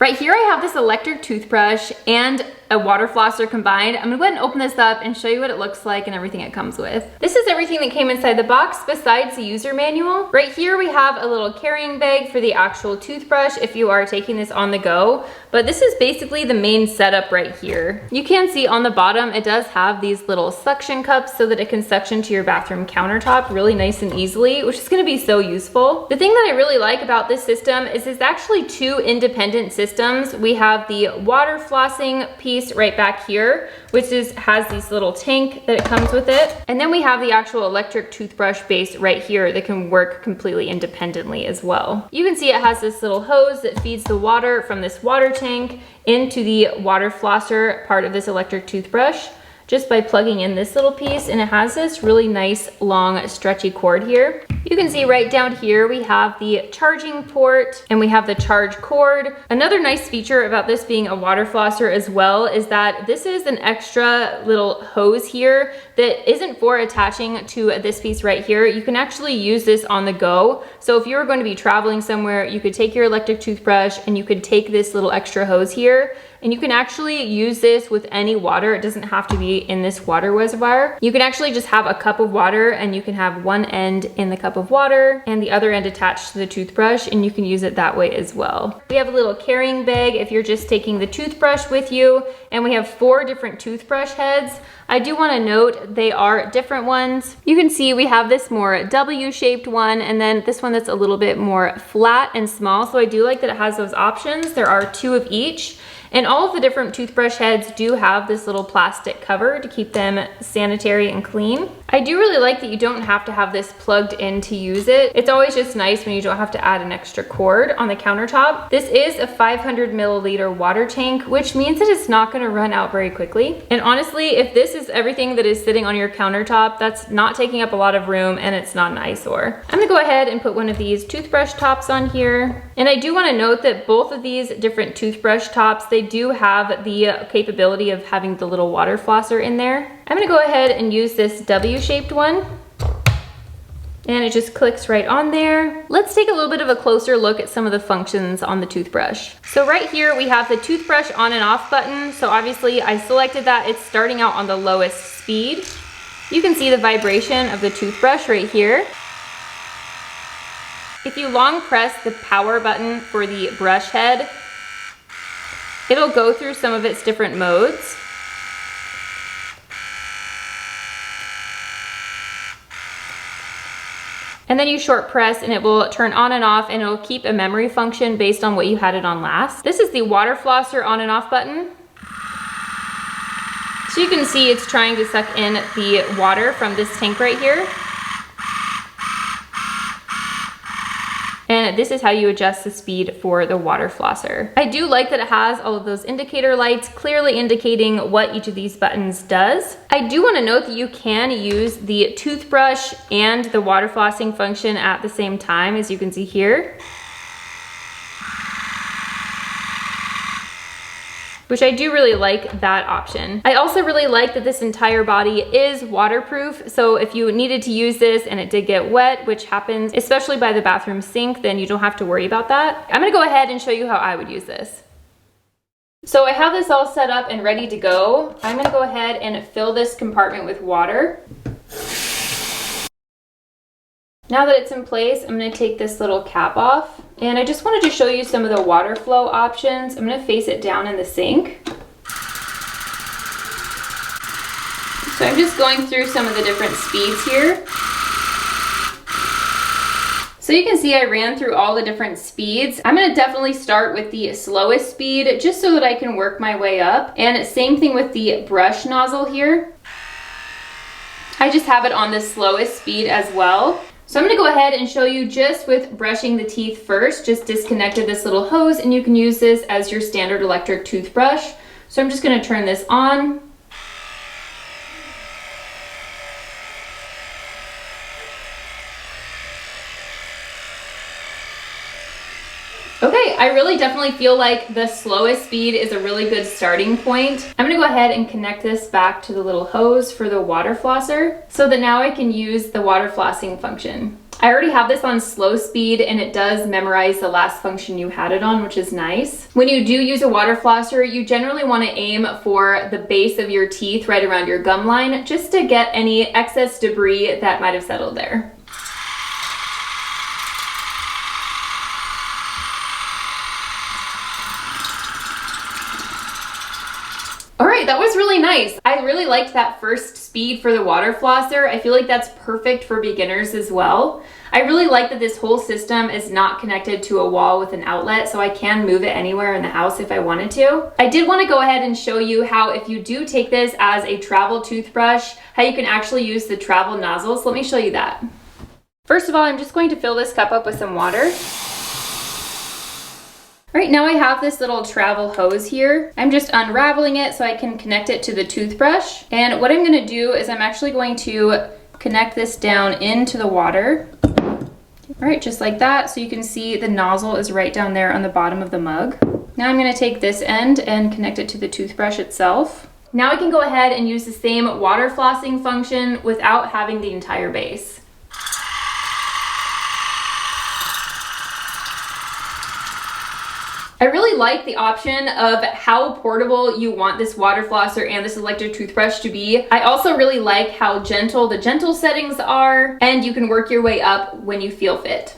Right here I have this electric toothbrush and a water flosser combined. I'm gonna go ahead and open this up and show you what it looks like and everything it comes with. This is everything that came inside the box besides the user manual. Right here we have a little carrying bag for the actual toothbrush if you are taking this on the go, but this is basically the main setup right here. You can see on the bottom it does have these little suction cups so that it can suction to your bathroom countertop really nice and easily, which is gonna be so useful. The thing that I really like about this system is it's actually two independent systems. We have the water flossing piece right back here, which has this little tank that it comes with it. And then we have the actual electric toothbrush base right here that can work completely independently as well. You can see it has this little hose that feeds the water from this water tank into the water flosser part of this electric toothbrush just by plugging in this little piece, and it has this really nice long stretchy cord here. You can see right down here we have the charging port and we have the charge cord. Another nice feature about this being a water flosser as well is that this is an extra little hose here that isn't for attaching to this piece right here. You can actually use this on the go. So if you were going to be traveling somewhere, you could take your electric toothbrush and you could take this little extra hose here, and you can actually use this with any water. It doesn't have to be in this water reservoir. You can actually just have a cup of water and you can have one end in the cup of water and the other end attached to the toothbrush, and you can use it that way as well. We have a little carrying bag if you're just taking the toothbrush with you, and we have 4 different toothbrush heads. I do want to note they are different ones. You can see we have this more W-shaped one and then this one that's a little bit more flat and small. So I do like that it has those options. There are 2 of each. And all of the different toothbrush heads do have this little plastic cover to keep them sanitary and clean. I do really like that you don't have to have this plugged in to use it. It's always just nice when you don't have to add an extra cord on the countertop. This is a 500 milliliter water tank, which means that it's not gonna run out very quickly. And honestly, if this is everything that is sitting on your countertop, that's not taking up a lot of room and it's not an eyesore. I'm gonna go ahead and put one of these toothbrush tops on here. And I do wanna note that both of these different toothbrush tops, they do have the capability of having the little water flosser in there. I'm gonna go ahead and use this W-shaped one. And it just clicks right on there. Let's take a little bit of a closer look at some of the functions on the toothbrush. So right here we have the toothbrush on and off button. So obviously I selected that. It's starting out on the lowest speed. You can see the vibration of the toothbrush right here. If you long press the power button for the brush head, it'll go through some of its different modes. And then you short press and it will turn on and off, and it'll keep a memory function based on what you had it on last. This is the water flosser on and off button. So you can see it's trying to suck in the water from this tank right here. And this is how you adjust the speed for the water flosser. I do like that it has all of those indicator lights clearly indicating what each of these buttons does. I do want to note that you can use the toothbrush and the water flossing function at the same time, as you can see here, which I do really like that option. I also really like that this entire body is waterproof. So if you needed to use this and it did get wet, which happens especially by the bathroom sink, then you don't have to worry about that. I'm gonna go ahead and show you how I would use this. So I have this all set up and ready to go. I'm gonna go ahead and fill this compartment with water. Now that it's in place, I'm gonna take this little cap off, and I just wanted to show you some of the water flow options. I'm gonna face it down in the sink. So I'm just going through some of the different speeds here. So you can see I ran through all the different speeds. I'm gonna definitely start with the slowest speed just so that I can work my way up. And same thing with the brush nozzle here. I just have it on the slowest speed as well. So I'm gonna go ahead and show you just with brushing the teeth first. Just disconnected this little hose, and you can use this as your standard electric toothbrush. So I'm just gonna turn this on. Okay, I really definitely feel like the slowest speed is a really good starting point. I'm gonna go ahead and connect this back to the little hose for the water flosser so that now I can use the water flossing function. I already have this on slow speed and it does memorize the last function you had it on, which is nice. When you do use a water flosser, you generally want to aim for the base of your teeth right around your gum line just to get any excess debris that might have settled there. All right, that was really nice. I really liked that first speed for the water flosser. I feel like that's perfect for beginners as well. I really like that this whole system is not connected to a wall with an outlet, so I can move it anywhere in the house if I wanted to. I did want to go ahead and show you how, if you do take this as a travel toothbrush, how you can actually use the travel nozzles. Let me show you that. First of all, I'm just going to fill this cup up with some water. All right, now I have this little travel hose here. I'm just unraveling it so I can connect it to the toothbrush. And what I'm gonna do is I'm actually going to connect this down into the water. All right, just like that. So you can see the nozzle is right down there on the bottom of the mug. Now I'm gonna take this end and connect it to the toothbrush itself. Now I can go ahead and use the same water flossing function without having the entire base. I really like the option of how portable you want this water flosser and this electric toothbrush to be. I also really like how gentle the gentle settings are, and you can work your way up when you feel fit.